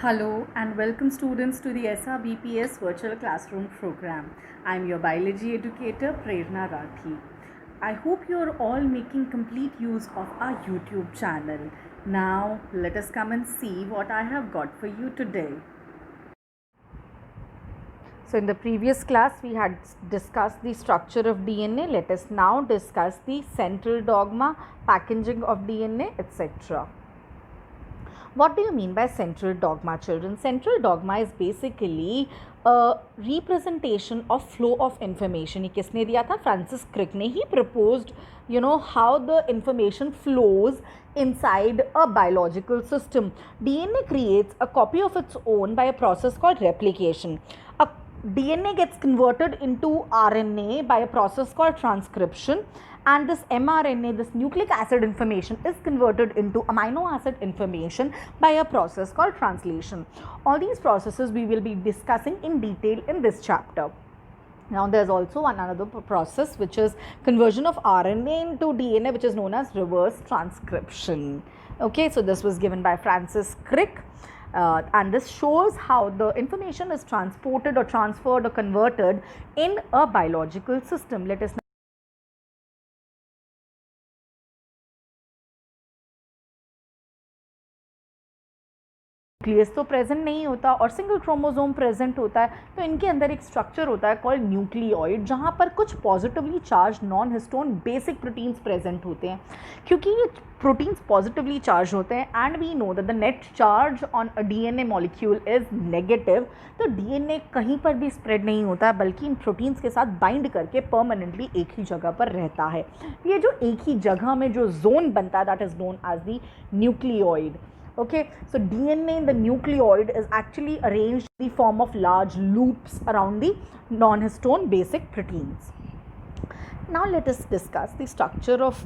Hello and welcome students to the SRBPS virtual classroom program. I am your biology educator Prerna Rathi. I hope you are all making complete use of our YouTube channel. Now let us come and see what I have got for you today. So in the previous class we had discussed the structure of DNA. Let us now discuss the central dogma, packaging of DNA, etc. What do you mean by central dogma, children? Central dogma is basically a representation of flow of information. ये किसने दिया था? Francis Crick ने ही proposed, how the information flows inside a biological system. DNA creates a copy of its own by a process called replication. A DNA gets converted into RNA by a process called transcription, and this mRNA, this nucleic acid information, is converted into amino acid information by a process called translation. All these processes we will be discussing in detail in this chapter. Now there's also another process which is conversion of RNA into DNA, which is known as reverse transcription. Okay, so this was given by Francis Crick. And this shows how the information is transported or transferred or converted in a biological system. Let us nucleus तो present नहीं होता और single chromosome present होता है, तो इनके अंदर एक स्ट्रक्चर होता है कॉल्ड न्यूक्लियोइड, जहाँ पर कुछ positively charge non histone basic proteins present होते हैं. क्योंकि ये प्रोटीन्स पॉजिटिवली चार्ज होते हैं and we know that the net charge on a DNA molecule is negative, तो डीएनए कहीं पर भी स्प्रेड नहीं होता बल्कि इन प्रोटीन्स के साथ बाइंड करके परमानेंटली एक ही जगह पर रहता है. ये जो एक ही जगह में जो जोन बनता है that is known as the nucleoid. Okay, so DNA in the nucleoid is actually arranged in the form of large loops around the non-histone basic proteins. Now let us discuss the structure of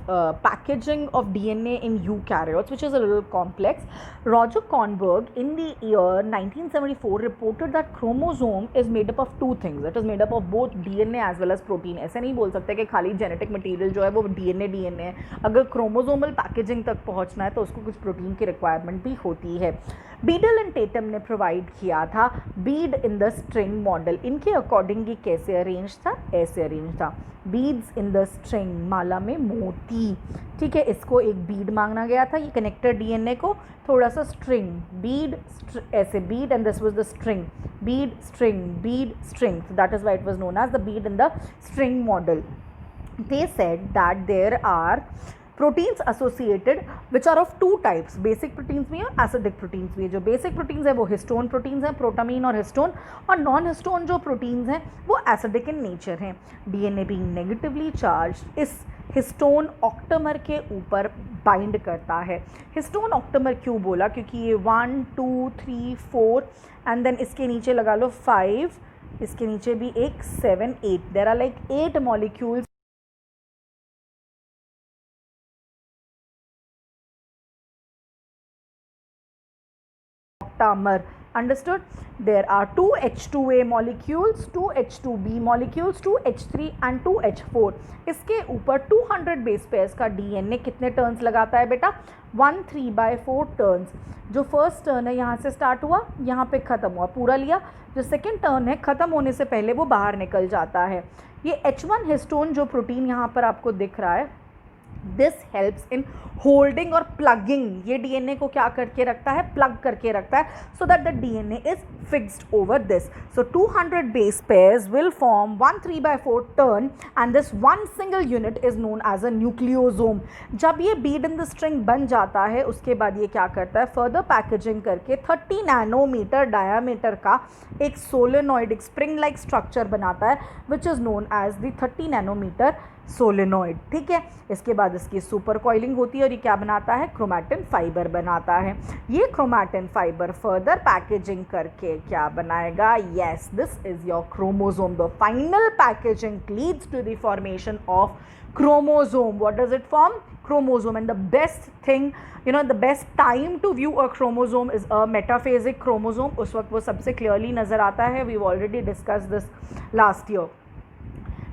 packaging of DNA in eukaryotes, which is a little complex. Roger Kornberg in the year 1974 reported that chromosome is made up of two things. It is made up of both DNA as well as protein. ऐसे नहीं बोल सकते कि खाली genetic material जो है वो DNA है. अगर क्रोमोसोमल पैकेजिंग तक पहुंचना है तो उसको कुछ प्रोटीन की रिक्वायरमेंट भी होती है. बीडल एंड टेटम ने प्रोवाइड किया था Beed in the string model. इनके अकॉर्डिंग ये कैसे अरेंज था? ऐसे अरेंज था. बीड्स इन द स्ट्रिंग, माला में मोती. ठीक है, इसको एक बीड मांगना गया था. ये कनेक्टेड डीएनए को थोड़ा सा स्ट्रिंग, बीड ऐसे bead and this was the string, bead string, bead string. That is why it was known as the bead in the string model. They said that there are proteins associated which are of two types. Basic proteins भी हैं और acidic proteins भी हैं. जो basic proteins हैं वो histone proteins हैं, protamine और histone, और non histone जो proteins हैं वो acidic in nature हैं. DNA being negatively charged इस हिस्टोन ऑक्टोमर के ऊपर बाइंड करता है. हिस्टोन ऑक्टोमर क्यों बोला? क्योंकि ये 1 2 3 4 एंड देन इसके नीचे लगा लो 5, इसके नीचे भी एक 7 8. There are like 8 molecules octamer. Understood? There are 2 H2A molecules, 2 H2B molecules, 2 H3 and 2 H4. इसके ऊपर 200 बेस पेयर्स का डीएनए कितने टर्न्स लगाता है बेटा? 1 3/4 टर्न्स. जो फर्स्ट टर्न है यहाँ से स्टार्ट हुआ, यहाँ पे ख़त्म हुआ, पूरा लिया. जो सेकेंड टर्न है ख़त्म होने से पहले वो बाहर निकल जाता है. ये H1 हिस्टोन जो प्रोटीन यहाँ पर आपको दिख रहा है, दिस हेल्प्स इन होल्डिंग और प्लगिंग. ये डीएनए को क्या करके रखता है? प्लग करके रखता है, so that the DNA is fixed over this. So 200 base pairs will form 1 3/4 turn and this one single unit is known as a nucleosome. जब ये बीड इन द स्ट्रिंग बन जाता है उसके बाद ये क्या करता है? फर्दर पैकेजिंग करके 30 नैनोमीटर डायामीटर का एक सोलेनॉइड, एक स्प्रिंग लाइक स्ट्रक्चर बनाता है which is known as the 30 nanometre solenoid. ठीक है, इसके बाद इसकी सुपर कॉइलिंग होती है और ये क्या बनाता है? क्रोमैटिन फाइबर बनाता है. ये क्रोमैटिन फाइबर फर्दर पैकेजिंग करके क्या बनाएगा? Yes, this is your chromosome. The final packaging leads to the formation of chromosome. What does it form? Chromosome. And the best thing, the best time to view a chromosome is a metaphasic chromosome. उस वक्त वो सबसे clearly नज़र आता है. We've already discussed this last year.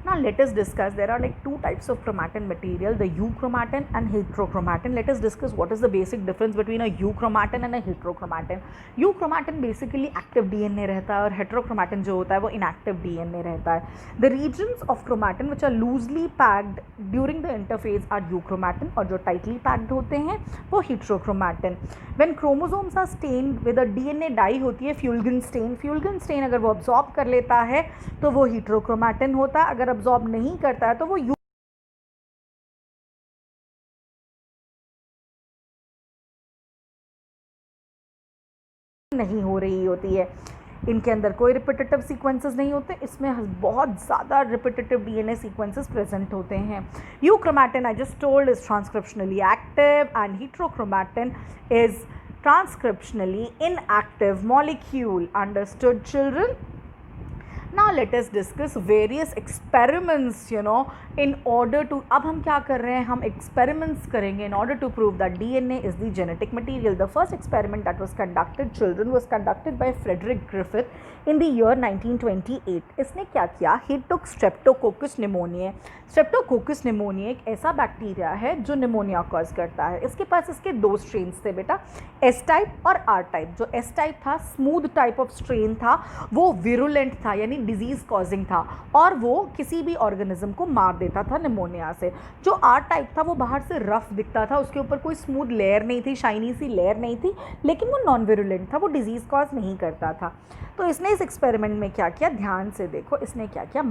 Now let us discuss, there are like two types of chromatin material, the euchromatin and heterochromatin. Let us discuss what is the basic difference between a euchromatin and a heterochromatin. Euchromatin basically active DNA रहता है और heterochromatin जो होता है वो inactive DNA रहता है. The regions of chromatin which are loosely packed during the interphase are euchromatin और जो tightly packed होते हैं वो heterochromatin. When chromosomes are stained with a DNA dye होती है Fulgen stain अगर वो absorb कर लेता है तो वो heterochromatin होता है, अगर absorb नहीं करता है तो वो नहीं हो रही होती है. इनके अंदर कोई रिपीटेटिव सीक्वेंसेस नहीं होते, इसमें बहुत ज़्यादा रिपीटेटिव डीएनए सीक्वेंसेस प्रेजेंट होते हैं. Euchromatin I just told is transcriptionally active and heterochromatin is transcriptionally inactive molecule. Understood, children? Now let us discuss various experiments, in order to, अब हम क्या कर रहे हैं, हम experiments करेंगे in order to prove that DNA is the genetic material. The first experiment that was conducted, children, was conducted by Frederick Griffith in the year 1928. इसने क्या किया, he took Streptococcus pneumoniae. Streptococcus pneumoniae एक ऐसा bacteria है जो pneumonia cause करता है. इसके पास इसके दो स्ट्रेन्स थे बेटा, एस टाइप और आर टाइप. जो एस टाइप था, स्मूथ टाइप ऑफ स्ट्रेन था, वो विरुलेंट था यानी डिजीज कॉजिंग था और वो किसी भी ऑर्गेनिज्म को मार देता था निमोनिया से. जो आर टाइप था वो बाहर से रफ दिखता था, उसके ऊपर कोई स्मूथ लेयर नहीं थी, शाइनी सी लेयर नहीं थी, लेकिन वो नॉन विरुलेंट था, वो डिजीज कॉज नहीं करता था. तो इसने इस एक्सपेरिमेंट में क्या किया, ध्यान से देखो, इसने क्या किया,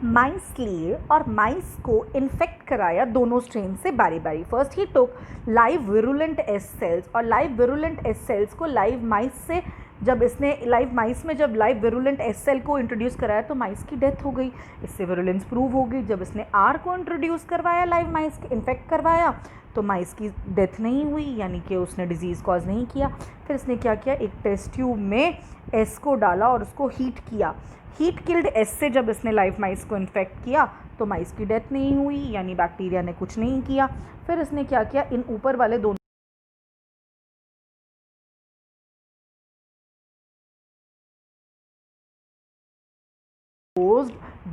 माइस लिए और माइस को इन्फेक्ट कराया दोनों स्ट्रेन से बारी बारी. फर्स्ट ही टुक लाइव विरुलेंट एस सेल्स, और लाइव विरुलेंट एस सेल्स को लाइव माइस से, जब इसने लाइव माइस में जब लाइव विरुलेंट एस सेल को इंट्रोड्यूस कराया तो माइस की डेथ हो गई, इससे विरुलेंस प्रूव हो गई. जब इसने आर को इंट्रोड्यूस करवाया, लाइव माइस के इन्फेक्ट करवाया, तो माइस की डेथ नहीं हुई, यानी कि उसने डिजीज़ कॉज नहीं किया. फिर इसने क्या किया, एक टेस्ट ट्यूब में एस को डाला और उसको हीट किया. हीट किल्ड एस से जब इसने लाइव माइस को इन्फेक्ट किया तो माइस की डेथ नहीं हुई, यानी बैक्टीरिया ने कुछ नहीं किया. फिर इसने क्या किया, इन ऊपर वाले दोनों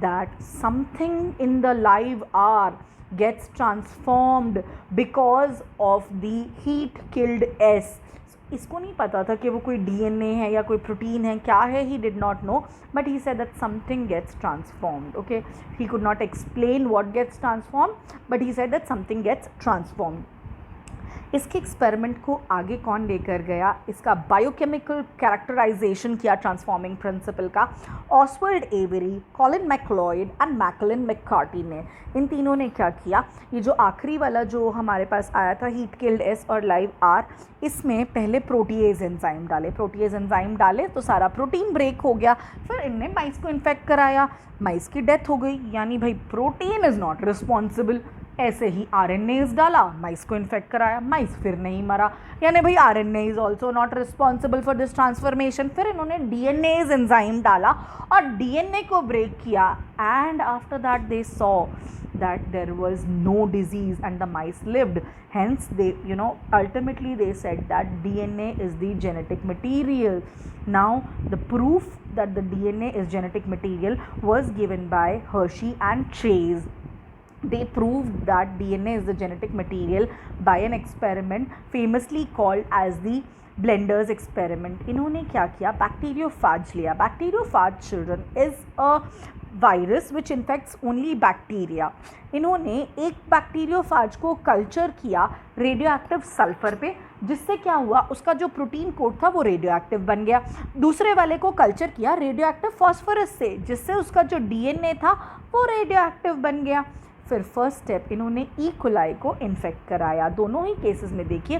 that something in the live R gets transformed because of the heat killed S. इसको नहीं पता था कि वो कोई DNA है या कोई प्रोटीन है, क्या है, he did not know, but he said that something gets transformed. Okay, he could not explain what gets transformed, but he said that something gets transformed. इसके एक्सपेरिमेंट को आगे कौन लेकर गया, इसका बायोकेमिकल कैरेक्टराइजेशन किया ट्रांसफॉर्मिंग प्रिंसिपल का, Oswald Avery, Colin MacLeod and Maclyn McCarty ने. इन तीनों ने क्या किया, ये जो आखिरी वाला जो हमारे पास आया था हीट किल्ड एस और लाइव आर, इसमें पहले प्रोटीएज एंजाइम डाले. प्रोटीएज एंजाइम डाले तो सारा प्रोटीन ब्रेक हो गया. फिर इनने माइस को इन्फेक्ट कराया, माइस की डेथ हो गई, यानी भाई प्रोटीन इज़ नॉट रिस्पॉन्सिबल. ऐसे ही RNAs डाला, माइस को इन्फेक्ट कराया, माइस फिर नहीं मरा, यानी भाई RNA is also not responsible for this transformation. फिर इन्होंने DNAs एंजाइम डाला और DNA को ब्रेक किया, and after that they saw that there was no disease and the mice lived. Hence they, ultimately they said that DNA is the genetic material. Now the proof that the DNA is genetic material was given by Hershey and Chase. They proved that DNA is the genetic material by an experiment famously called as the Blender's experiment. इन्होंने क्या किया, bacteriophage लिया. Bacteriophage children is a virus which infects only bacteria. इन्होंने एक bacteriophage को culture किया radio active sulphur पे, जिससे क्या हुआ, उसका जो प्रोटीन कोड था वो रेडियो एक्टिव बन गया. दूसरे वाले को कल्चर किया रेडियो एक्टिव फॉस्फोरस से, जिससे उसका जो DNA था वो रेडियो एक्टिव बन गया. फिर फर्स्ट स्टेप इन्होंने ई कोलाई को इन्फेक्ट कराया. दोनों ही केसेस में देखिए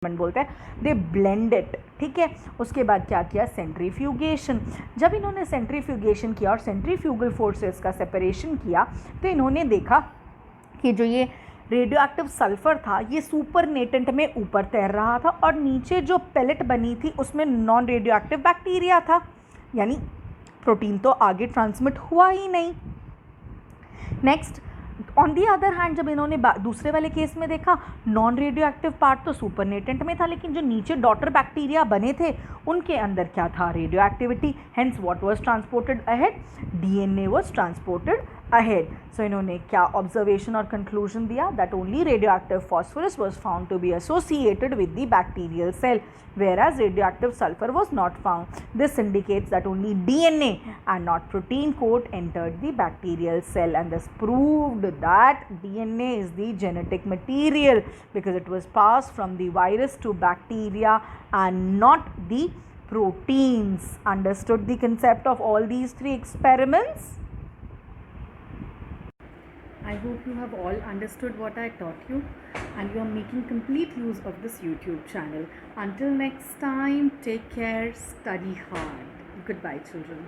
बोलते हैं दे ब्लेंड इट. ठीक है, उसके बाद क्या किया, सेंट्रीफ्यूगेशन. जब इन्होंने सेंट्रीफ्यूगेशन किया और सेंट्रीफ्यूगल फोर्सेस का सेपरेशन किया तो इन्होंने देखा कि जो ये रेडियो एक्टिव सल्फर था ये सुपरनेटेंट में ऊपर तैर रहा था और नीचे जो पेलेट बनी थी उसमें नॉन रेडियो एक्टिव बैक्टीरिया था, यानी प्रोटीन तो आगे ट्रांसमिट हुआ ही नहीं. Next, on the other hand जब इन्होंने दूसरे वाले केस में देखा, नॉन रेडियो एक्टिव पार्ट तो सुपरनेटेंट में था, लेकिन जो नीचे डॉटर बैक्टीरिया बने थे उनके अंदर क्या था, radioactivity. Hence what was transported ahead, DNA was transported ahead. So इन्होंने क्या ऑब्जर्वेशन और कंक्लूजन दिया, that only radioactive phosphorus was found to be associated with the bacterial cell, whereas radioactive sulfur was not found. This indicates that only DNA and not protein coat entered the bacterial cell, and this proved that DNA is the genetic material because it was passed from the virus to bacteria and not the proteins. Understood the concept of all these three experiments? I hope you have all understood what I taught you and you are making complete use of this YouTube channel. Until next time, take care, study hard. Goodbye, children.